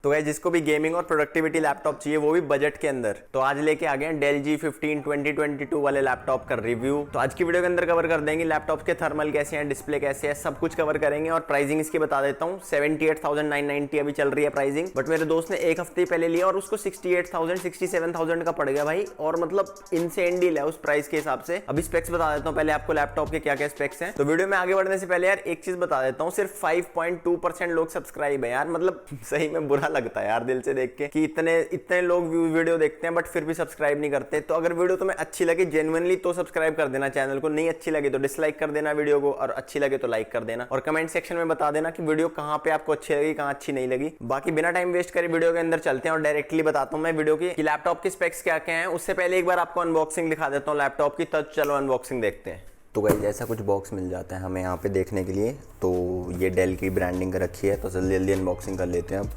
तो गाइस जिसको भी गेमिंग और प्रोडक्टिविटी लैपटॉप चाहिए वो भी बजट के अंदर, तो आज लेके आ गए हैं डेल G15 2022 वाले लैपटॉप का रिव्यू। तो आज की वीडियो के अंदर कवर कर देंगे लैपटॉप के थर्मल कैसे हैं, डिस्प्ले कैसे है, सब कुछ कवर करेंगे। और प्राइसिंग इसकी बता देता हूँ, 78,990 अभी चल रही है प्राइसिंग, बट मेरे दोस्त ने एक हफ्ते पहले लिया और उसको 68,000 67,000 का पड़ गया भाई। और मतलब इनसेन डील है उस प्राइस के हिसाब से। अभी स्पेक्स बता देता हूँ पहले आपको लैपटॉप के क्या क्या स्पेक्स हैं। तो वीडियो में आगे बढ़ने से पहले यार एक चीज बता देता हूँ, सिर्फ 5.2% लोग सब्सक्राइब है यार। मतलब सही में बुरा लगता है यार दिल से देख के कि इतने लोग वीडियो देखते हैं बट फिर भी सब्सक्राइब नहीं करते। तो अगर वीडियो तुम्हें अच्छी लगे जेन्युइनली तो सब्सक्राइब कर देना चैनल को, नहीं अच्छी लगी तो डिसलाइक कर देना वीडियो को, और अच्छी लगे तो लाइक कर देना। और कमेंट सेक्शन में बता देना कि वीडियो कहां पे आपको अच्छी लगी, कहां अच्छी नहीं लगी। बाकी बिना टाइम वेस्ट करे वीडियो के अंदर चलते हैं और डायरेक्टली बताता हूं मैं वीडियो की लैपटॉप के स्पेक्स क्या क्या हैं। उससे पहले एक बार आपको अनबॉक्सिंग दिखा देता हूं लैपटॉप की, तो चलो अनबॉक्सिंग देखते हैं। तो गाइस ऐसा कुछ बॉक्स मिल जाता है हमें यहाँ पे देखने के लिए। तो ये डेल की ब्रांडिंग कर रखी है, तो जल्दी जल्दी अनबॉक्सिंग कर लेते हैं अब।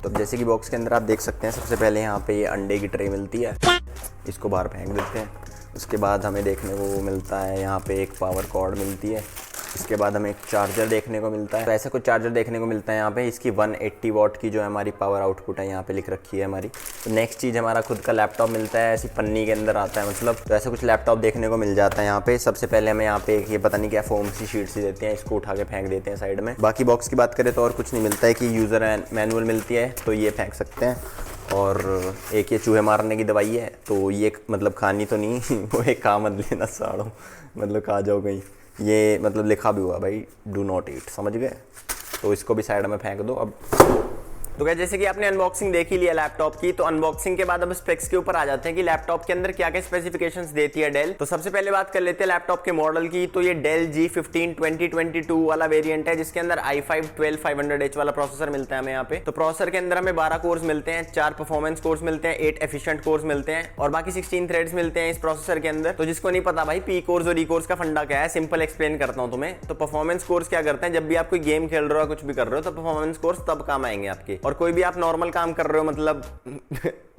तो जैसे कि बॉक्स के अंदर आप देख सकते हैं, सबसे पहले यहाँ पे ये अंडे की ट्रे मिलती है, इसको बाहर फेंक देते हैं। उसके बाद हमें देखने को मिलता है यहाँ पे एक पावर कॉर्ड मिलती है। इसके बाद हमें एक चार्जर देखने को मिलता है। तो ऐसा कुछ चार्जर देखने को मिलता है यहाँ पे। इसकी 180 वॉट की जो है हमारी पावर आउटपुट है, यहाँ पे लिख रखी है हमारी। तो नेक्स्ट चीज़ हमारा खुद का लैपटॉप मिलता है, ऐसी पन्नी के अंदर आता है मतलब। तो ऐसा कुछ लैपटॉप देखने को मिल जाता है यहाँ पे। सबसे पहले हमें यहाँ पे एक ये पता नहीं क्या फोम सी शीट सी देते हैं, इसको उठा के फेंक देते हैं साइड में। बाकी बॉक्स की बात करें तो और कुछ नहीं मिलता है कि यूज़र मैनुअल मिलती है, तो ये फेंक सकते हैं। और एक ये चूहे मारने की दवाई है, तो ये मतलब खानी तो नहीं वो एक खा मत लेना साड़ो, मतलब खा जाओ कहीं। ये मतलब लिखा भी हुआ भाई डू नॉट ईट, समझ गए। तो इसको भी साइड में फेंक दो अब। तो क्या जैसे कि आपने अनबॉक्सिंग देख ही लिया लैपटॉप की, तो अनबॉक्सिंग के बाद अब स्पेक्स के ऊपर आ जाते हैं कि लैपटॉप के अंदर क्या क्या स्पेसिफिकेशंस देती है डेल। तो सबसे पहले बात कर लेते हैं लैपटॉप के मॉडल की। तो ये डेल G15 2022 वाला वेरिएंट है, जिसके अंदर i5 12500H वाला प्रोसेसर मिलता है हमें यहाँ पे। तो प्रोसेसर के अंदर हमें 12 कोर्स मिलते हैं, 4 परफॉर्मेंस कोर्स मिलते हैं, 8 एफिशिएंट कोर्स मिलते हैं और बाकी 16 थ्रेड्स मिलते हैं इस प्रोसेसर के अंदर। तो जिसको नहीं पता भाई पी कोर्स और ई कोर्स का फंडा क्या है, सिंपल एक्सप्लेन करता हूँ तुम्हें। तो परफॉर्मेंस कोर्स क्या करते हैं, जब भी आप कोई गेम खेल रहे हो कुछ भी कर रहे हो तो परफॉर्मेंस कोर्स तब काम आएंगे आपके। और कोई भी आप नॉर्मल काम कर रहे हो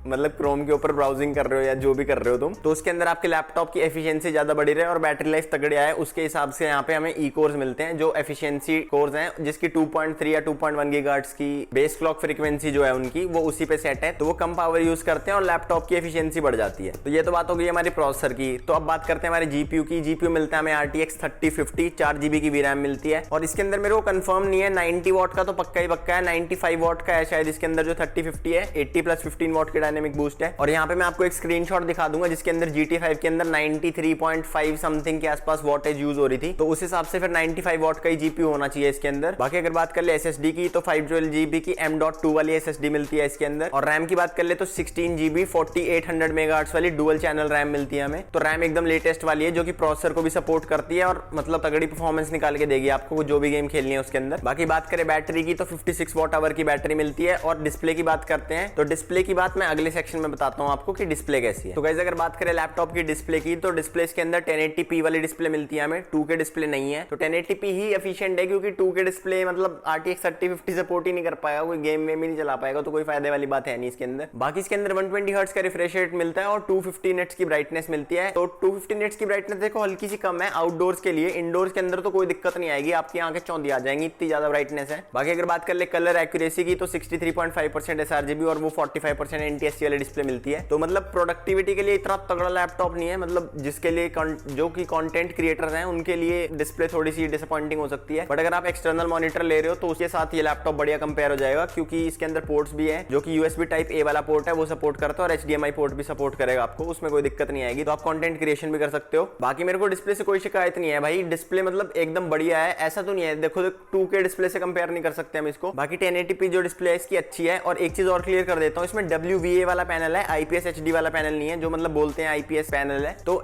मतलब क्रोम के ऊपर ब्राउजिंग कर रहे हो या जो भी कर रहे हो तुम, तो उसके अंदर आपके लैपटॉप की एफिशिएंसी ज्यादा बढ़ी रहे और बैटरी लाइफ तगड़ी आए, उसके हिसाब से यहाँ पे हमें ई कोर्स मिलते हैं जो एफिशिएंसी कोर्स हैं, जिसकी 2.3 या 2.1 गीगाहर्ट्ज की बेस क्लॉक फ्रीक्वेंसी जो है उनकी वो उसी पे सेट है। तो वो कम पावर यूज करते हैं और लैपटॉप की एफिशिएंसी बढ़ जाती है। तो ये तो बात हो गई हमारी प्रोसेसर की। तो अब बात करते हैं हमारे जीपीयू की। जीपीयू मिलता है हमें RTX 3050, 4GB की वीरैम मिलती है। और इसके अंदर मेरे को कंफर्म नहीं है, 90 वॉट का तो पक्का ही पक्का है, 95 वॉट का है शायद इसके अंदर जो 3050 है, 80 + 15 वॉट की डायनेमिक बूस्ट है। और यहाँ पे मैं आपको एक स्क्रीनशॉट दिखा दूंगा जिसके अंदर GT5 के अंदर 93.5 समथिंग के आसपास वॉटेज यूज हो रही थी, तो उस हिसाब से फिर 95 वॉट का ही जीपीयू होना चाहिए इसके अंदर। बाकी अगर बात कर ले SSD की, तो 512GB की M.2 वाली SSD मिलती है इसके अंदर। और रैम की बात कर ले तो 16GB 4800 मेगाहर्ट्ज वाली डुअल चैनल रैम मिलती है हमें। तो रैम एकदम लेटेस्ट वाली है जो कि प्रोसेसर को भी सपोर्ट करती है और मतलब तगड़ी परफॉर्मेंस निकाल के देगी आपको जो भी गेम खेलनी है उसके अंदर। बाकी बात करें बैटरी की, तो 56 वॉट आवर की बैटरी मिलती है। और डिस्प्ले की बात करते हैं, तो डिस्प्ले की बात मैं अगले सेक्शन में बताता हूँ आपको कि डिस्प्ले कैसी है। तो गाइस अगर बात करें लैपटॉप की डिस्प्ले की, तो डिस्प्ले इसके अंदर 1080p वाली डिस्प्ले मिलती है हमें, 2K डिस्प्ले नहीं है। तो 1080p ही एफिशिएंट है क्योंकि 2K डिस्प्ले मतलब RTX 3050 सपोर्ट ही नहीं कर पाएगा, कोई गेम में भी नहीं चला पाएगा, तो कोई फायदे वाली बात है नहीं इसके अंदर। बाकी इसके अंदर 120 हर्ट्ज का रिफ्रेश रेट मिलता है और 250 निट्स की ब्राइटनेस मिलती है। तो 250 निट्स की ब्राइटनेस देखो हल्की सी कम है आउटडोर्स के लिए, इंडोर्स के अंदर तो कोई दिक्कत नहीं आएगी, आपकी आंखें चौंधी आ जाएंगी, इतनी ज्यादा ब्राइटनेस है। बाकी अगर बात कर ले कलर एक्यूरेसी की, तो 63.5% sRGB और वो 45% NTSC वाली डिस्प्ले मिलती है। तो मतलब प्रोडक्टिविटी के लिए इतना तगड़ा लैपटॉप नहीं है, मतलब जिसके लिए जो कि कंटेंट क्रिएटर्स हैं उनके लिए डिस्प्ले थोड़ी सी डिसअपॉइंटिंग हो सकती है। बट अगर आप एक्सटर्नल मॉनिटर ले रहे हो तो उसके साथ ये लैपटॉप बढ़िया कंपेयर हो जाएगा, क्योंकि इसके अंदर पोर्ट्स भी है जो कि USB टाइप A वाला पोर्ट है वो सपोर्ट करता है और HDMI पोर्ट भी सपोर्ट करेगा आपको, उसमें कोई दिक्कत नहीं आएगी। तो आप कंटेंट क्रिएशन भी कर सकते हो। बाकी मेरे को डिस्प्ले से कोई शिकायत नहीं है भाई, डिस्प्ले मतलब एकदम बढ़िया है, ऐसा तो नहीं है देखो 2K डिस्प्ले से कंपेयर नहीं कर सकते हम इसको। बाकी 1080p जो डिस्प्ले है इसकी अच्छी है। और एक चीज और क्लियर कर देता हूँ, इसमें WVA वाला पैनल है, IPS HD वाला पैनल नहीं है, जो मतलब बोलते हैं IPS पैनल है, तो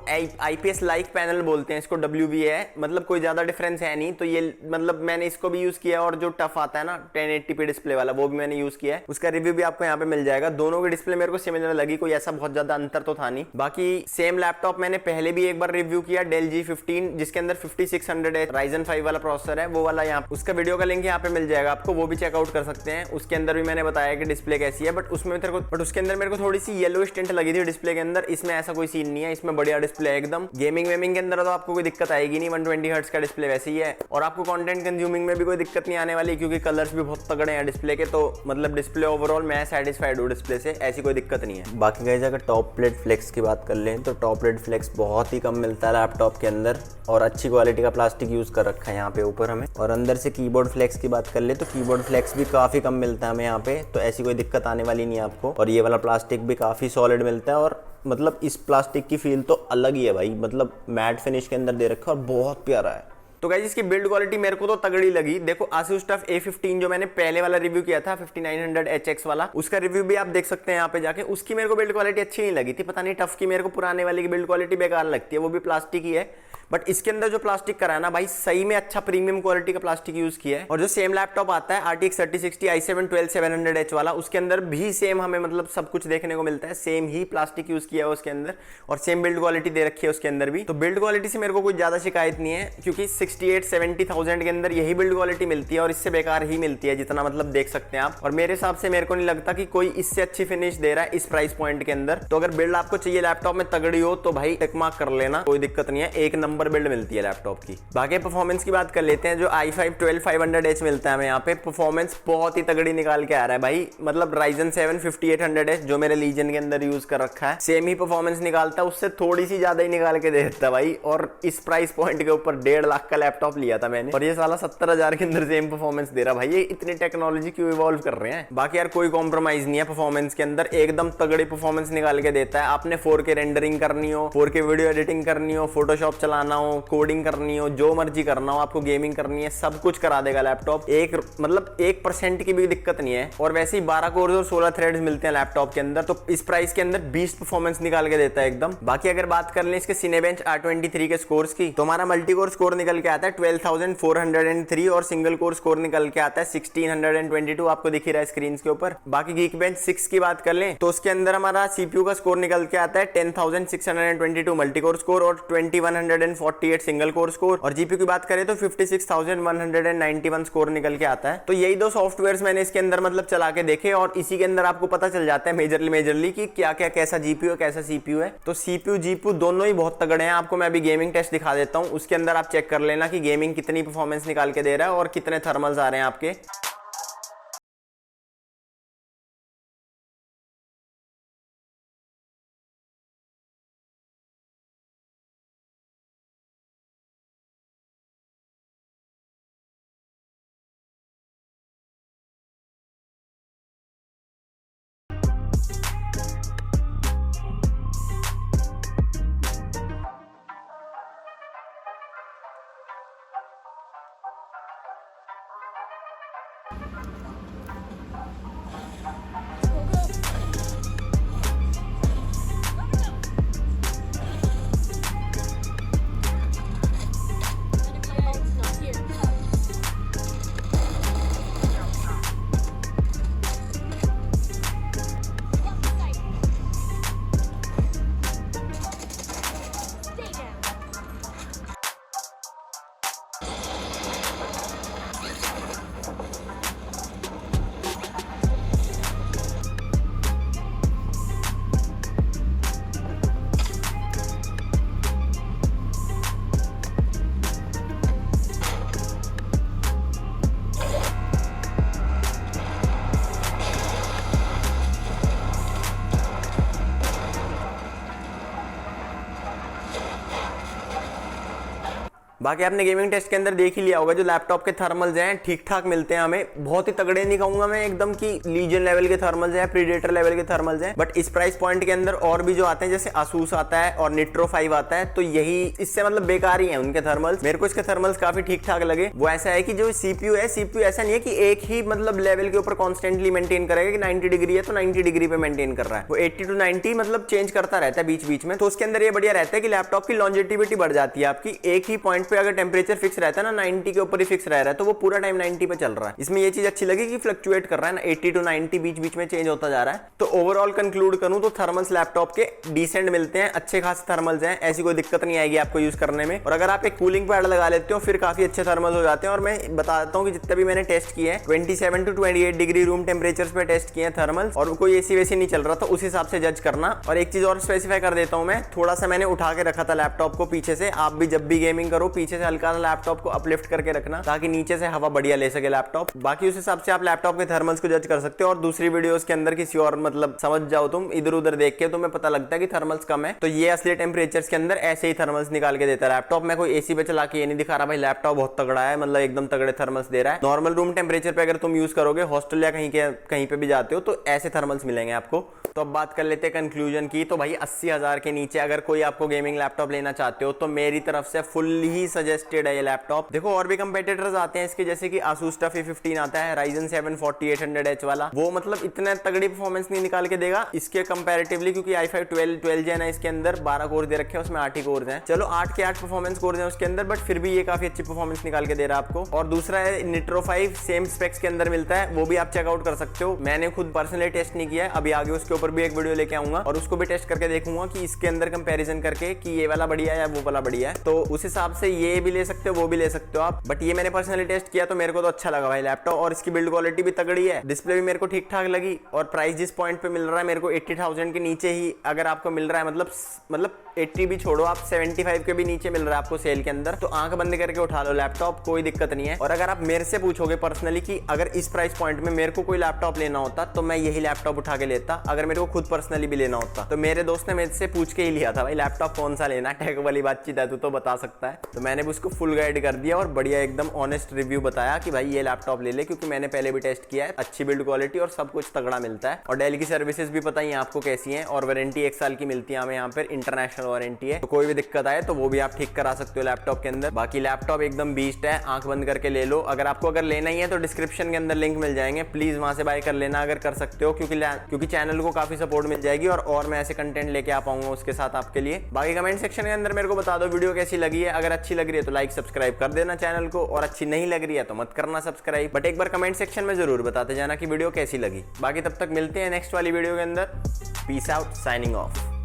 IPS लाइक पैनल बोलते हैं इसको, WVA है, मतलब कोई ज्यादा डिफरेंस है नहीं। तो ये मतलब मैंने इसको भी यूज किया और जो टफ आता है ना 1080p डिस्प्ले वाला वो भी मैंने यूज किया है, उसका रिव्यू भी आपको यहाँ पे मिल जाएगा। दोनों की डिस्प्ले मेरे को सिमिलर लगी, कोई ऐसा बहुत ज्यादा अंतर तो था नहीं। बाकी सेम लैपटॉप मैंने पहले भी एक बार रिव्यू किया डेल G15 जिसके अंदर 5600 है, Ryzen 5 वाला प्रोसेसर है, वो वाला यहाँ उसका वीडियो का लिंक यहाँ पे मिल जाएगा आपको, वो भी चेकआउट कर सकते हैं। उसके अंदर भी मैंने बताया कि डिस्प्ले कैसी है, बट उसके अंदर मेरे को थोड़ी सी येलो टिंट लगी थी डिस्प्ले के अंदर, इसमें ऐसा कोई सीन नहीं है, इसमें बढ़िया डिस्प्ले है एकदम। गेमिंग वेमिंग के अंदर तो आपको कोई दिक्कत आएगी नहीं, 120 हर्ट्ज का डिस्प्ले वैसे ही है, और आपको कंटेंट कंज्यूमिंग में भी कोई दिक्कत नहीं आने वाली, क्योंकि कलर्स भी बहुत तगड़े हैं डिस्प्ले के। तो मतलब डिस्प्ले ओवरऑल मैं सेटिस्फाइड हूँ डिस्प्ले से, ऐसी कोई दिक्कत नहीं है। बाकी गाइस अगर टॉप प्लेट फ्लेक्स की बात कर लें तो टॉप प्लेट फ्लेक्स बहुत ही कम मिलता है लैपटॉप के अंदर, और अच्छी क्वालिटी का प्लास्टिक यूज कर रखा है यहाँ पे ऊपर हमें। और अंदर से कीबोर्ड फ्लेक्स की बात कर ले तो कीबोर्ड फ्लेक्स भी काफी कम मिलता है हमें यहाँ पे, तो ऐसी कोई दिक्कत आने वाली नहीं है आपको। और ये वाला प्लास्टिक भी काफी सॉलिड मिलता है, और मतलब इस प्लास्टिक की फील तो अलग ही है भाई, मतलब मैट फिनिश के अंदर दे रखा है और बहुत प्यारा है। तो गाइस इसकी बिल्ड क्वालिटी मेरे को तो तगड़ी लगी। देखो Asus TUF A15 जो मैंने पहले वाला रिव्यू किया था 5900HX वाला, उसका रिव्यू भी आप देख सकते हैं यहाँ पे जाके। उसकी मेरे को बिल्ड क्वालिटी अच्छी नहीं लगी थी, पता नहीं टफ की मेरे को पुराने वाले की बिल्ड क्वालिटी बेकार लगती है, वो भी प्लास्टिक ही है। बट इसके अंदर जो प्लास्टिक करा है ना भाई, सही में अच्छा प्रीमियम क्वालिटी का प्लास्टिक यूज किया है। और जो सेम लैपटॉप आता है RTX 3060 i7 12700H वाला, उसके अंदर भी सेम हमें मतलब सब कुछ देखने को मिलता है, सेम ही प्लास्टिक यूज किया है उसके अंदर, और सेम बिल्ड क्वालिटी दे रखी है उसके अंदर भी। तो बिल्ड क्वालिटी से मेरे को कोई ज्यादा शिकायत नहीं है, क्योंकि 68-70,000 के अंदर यही बिल्ड क्वालिटी मिलती है, और इससे बेकार ही मिलती है जितना मतलब देख सकते हैं आप। और मेरे हिसाब से मेरे को नहीं लगता कि कोई इससे अच्छी फिनिश दे रहा है इस प्राइस पॉइंट के अंदर। तो अगर बिल्ड आपको चाहिए लैपटॉप में तगड़ी हो तो भाई टिक मार्क कर लेना, कोई दिक्कत नहीं है, एक नंबर बिल्ड मिलती है लैपटॉप की। बाकी परफॉर्मेंस की बात कर लेते हैं। जो i5 12500H मिलता है हमें यहाँ पे, परफॉर्मेंस बहुत ही तगड़ी निकाल के आ रहा है भाई। मतलब Ryzen 7 5800H जो मेरे लीजन के अंदर यूज कर रखा है, सेम ही परफॉर्मेंस निकालता है, उससे थोड़ी सी ज्यादा ही निकाल के दे देता है भाई। और इस प्राइस पॉइंट के ऊपर 1.5 लाख का लैपटॉप लिया था मैंने, और ये साला 70,000 के अंदर सेम परफॉर्मेंस दे रहा भाई। ये इतनी टेक्नोलॉजी क्यों इवॉल्व कर रहे हैं। बाकी यार कोई कॉम्प्रोमाइज नहीं है परफॉर्मेंस के अंदर, एकदम तगड़ी परफॉर्मेंस निकाल के देता है। आपने 4K रेंडरिंग करनी हो, 4K वीडियो एडिटिंग करनी हो, फोटोशॉप चलाना हो, कोडिंग करनी हो, जो मर्जी करना हो, आपको गेमिंग करनी है, सब कुछ करा देगा लैपटॉप। एक मतलब 1% की भी दिक्कत नहीं है। और वैसे ही 12 कोर्स और 16 थ्रेड्स मिलते हैं लैपटॉप के अंदर, तो इस प्राइस के अंदर 20 परफॉर्मेंस निकाल के देता है एकदम। बाकी अगर बात कर लें इसके Cinebench R23 के स्कोर्स की, तो हमारा मल्टी कोर स्कोर निकल के आता है 12,403, और सिंगल कोर स्कोर निकल के आता है 1622, आपको दिख ही रहा है स्क्रीन के ऊपर। बाकी Geekbench 6 की बात कर लें तो उसके अंदर हमारा CPU का स्कोर निकल के आता है 10,622 मल्टी कोर स्कोर, और 2148 सिंगल कोर स्कोर। और GPU की बात करें तो 56,191 स्कोर निकल के आता है। तो यही दो सॉफ्टवेयर्स मैंने इसके अंदर मतलब चला के देखे, और इसी के अंदर आपको पता चल जाता है मेजरली कि क्या क्या कैसा GPU है कैसा CPU है। तो CPU GPU दोनों ही बहुत तगड़े हैं। आपको मैं अभी गेमिंग टेस्ट दिखा देता हूँ, उसके अंदर आप चेक कर लेना कि गेमिंग कितनी परफॉर्मेंस निकाल के दे रहा है और कितने थर्मल्स आ रहे हैं आपके। बाकी आपने गेमिंग टेस्ट के अंदर देख ही लिया होगा, जो लैपटॉप के थर्मल्स हैं ठीक ठाक मिलते हैं हमें, बहुत ही तगड़े नहीं कहूंगा मैं एकदम कि लीजन लेवल के थर्मल्स हैं, प्रीडेटर लेवल के थर्मल्स हैं। बट इस प्राइस पॉइंट के अंदर और भी जो आते हैं, जैसे Asus आता है और Nitro 5 आता है, तो यही इससे मतलब बेकार ही है उनके थर्मल्स। मेरे को इसके थर्मल्स काफी ठीक ठाक लगे। वो ऐसा है कि जो CPU है, CPU ऐसा नहीं है कि एक ही मतलब लेवल के ऊपर कॉन्स्टेंटली मेंटेन करेगा कि 90 डिग्री है तो 90 डिग्री पे मेंटेन कर रहा है। वो 80 to 90 मतलब चेंज करता रहता है बीच बीच में। तो उसके अंदर ये बढ़िया रहता है कि लैपटॉप की लॉन्जेटिविटी बढ़ जाती है आपकी, एक ही पॉइंट पे अगर टेम्परेचर फिक्स रहता है ना 90 के ऊपर ही फिक्स रह रहा है तो वो पूरा टाइम 90 पे चल रहा है। इसमें ये चीज अच्छी लगी कि फ्लक्चुएट कर रहा है ना, 80 to 90 बीच बीच में चेंज होता जा रहा है। तो ओवरऑल कंक्लूड करूं तो थर्मल्स लैपटॉप के डिसेंट मिलते हैं, अच्छे खास थर्मल्स हैं, ऐसी कोई दिक्कत नहीं आएगी आपको यूज करने में। और अगर आप एक कूलिंग पैड लगा लेते हो फिर काफी अच्छे थर्मल हो जाते हैं। और मैं बता देता हूँ कि जितने भी मैंने टेस्ट किए हैं 27 to 28 डिग्री रूम टेम्परेचर पे टेस्ट किए हैं थर्मल्स, और कोई एसी वैसी नहीं चल रहा था, उस हिसाब से जज करना। और एक चीज और स्पेसिफाई कर देता हूँ मैं, थोड़ा सा मैंने उठा के रखा था लैपटॉप को पीछे से। आप भी जब भी गेमिंग करो पीछे से हल्का सा लैपटॉप को अपलिफ्ट करके रखना ताकि नीचे से हवा बढ़िया ले सके लैपटॉप। बाकी उस हिसाब से आप लैपटॉप के थर्मल्स को जज कर सकते हो। और दूसरी वीडियोस के अंदर किसी और मतलब समझ जाओ तुम, इधर उधर देख के तुम्हें पता लगता है कि थर्मल्स कम है, तो ये असली टेम्परेचर्स के अंदर ऐसे ही थर्मल्स निकाल के देता है लैपटॉप। मैं कोई एसी पे चला के ये नहीं दिखा रहा भाई लैपटॉप बहुत तगड़ा है, मतलब एकदम तगड़े थर्मल्स दे रहा है। नॉर्मल रूम टेम्परेचर पे अगर तुम यूज करोगे हॉस्टल या कहीं पे भी जाते हो तो ऐसे थर्मल्स मिलेंगे आपको। तो अब बात कर लेते हैं कंक्लूजन की। तो भाई 80,000 के नीचे अगर कोई आपको गेमिंग लैपटॉप लेना चाहते हो तो मेरी तरफ से फुल ही सजेस्टेड है ये लैपटॉप। देखो और भी कंपेटिटर्स आते हैं इसके, जैसे कि Asus TUF A15 आता है Ryzen 7 4800H वाला, वो मतलब इतना तगड़ी परफॉर्मेंस नहीं निकाल के देगा इसके कंपैरेटिवली, क्योंकि i5 12 जेन है, इसके अंदर 12 कोर दे रखे हैं, उसमें 8 ही कोर हैं। चलो 8 के 8 परफॉर्मेंस कोर हैं उसके अंदर, बट फिर भी ये काफी अच्छी परफॉर्मेंस निकाल के दे रहा है आपको। और दूसरा है Nitro 5 सेम स्पेक्स के अंदर मिलता है, वो भी आप चेकआउट कर सकते हो। मैंने खुद पर्सनली टेस्ट नहीं किया है, अभी आगे उसके ऊपर भी एक वीडियो लेके आऊंगा और उसको भी टेस्ट करके देखूंगा कि इसके अंदर कंपैरिजन करके कि ये वाला बढ़िया है या वो वाला बढ़िया है। तो उस हिसाब से ये भी ले सकते हो वो भी ले सकते हो आप, बट ये मैंने पर्सनली टेस्ट किया तो मेरे को तो अच्छा लगा भाई लैपटॉप। और इसकी बिल्ड क्वालिटी भी तगड़ी है, डिस्प्ले भी मेरे को ठीक ठाक लगी। और प्राइस जिस पॉइंट पे मिल रहा है मेरे को 80,000 के नीचे ही अगर आपको मिल रहा है, मतलब 80 भी छोड़ो आप 75 के भी नीचे मिल रहा है आपको सेल के अंदर, तो आंख बंद करके उठा लो लैपटॉप, कोई दिक्कत नहीं है। और अगर आप मेरे से पूछोगे पर्सनली कि अगर इस प्राइस पॉइंट में मेरे को कोई लैपटॉप लेना होता तो मैं यही लैपटॉप उठा के लेता, अगर मेरे को खुद पर्सनली भी लेना होता। तो मेरे दोस्त ने मेरे से पूछ के ही लिया था भाई लैपटॉप कौन सा लेना, टैग वाली बातचीत है तू तो बता सकता है। तो मैंने भी उसको फुल गाइड कर दिया और बढ़िया एकदम ऑनेस्ट रिव्यू बताया कि भाई ये लैपटॉप ले ले, क्योंकि मैंने पहले भी टेस्ट किया है, अच्छी बिल्ड क्वालिटी और सब कुछ तगड़ा मिलता है। और डेल की सर्विसेज भी पता ही आपको कैसी हैं, और वारंटी 1 साल की मिलती है हमें यहाँ पर, इंटरनेशनल वारंटी है, तो कोई भी दिक्कत आए तो वो भी आप ठीक करा सकते हो लैपटॉप के अंदर। बाकी लैपटॉप एकदम बीस्ट है, आंख बंद करके ले लो। अगर लेना ही है तो डिस्क्रिप्शन के अंदर लिंक मिल जाएंगे, प्लीज वहां से बाय कर लेना अगर कर सकते हो, क्योंकि चैनल को काफी सपोर्ट मिल जाएगी और मैं ऐसे कंटेंट लेके आ पाऊंगा उसके साथ आपके लिए। बाकी कमेंट सेक्शन के अंदर मेरे को बता दो वीडियो कैसी लगी है, अगर अच्छी लग रही है तो लाइक सब्सक्राइब कर देना चैनल को, और अच्छी नहीं लग रही है तो मत करना सब्सक्राइब, बट एक बार कमेंट सेक्शन में जरूर बताते जाना कि वीडियो कैसी लगी। बाकी तब तक मिलते हैं नेक्स्ट वाली वीडियो के अंदर। Peace out, signing off.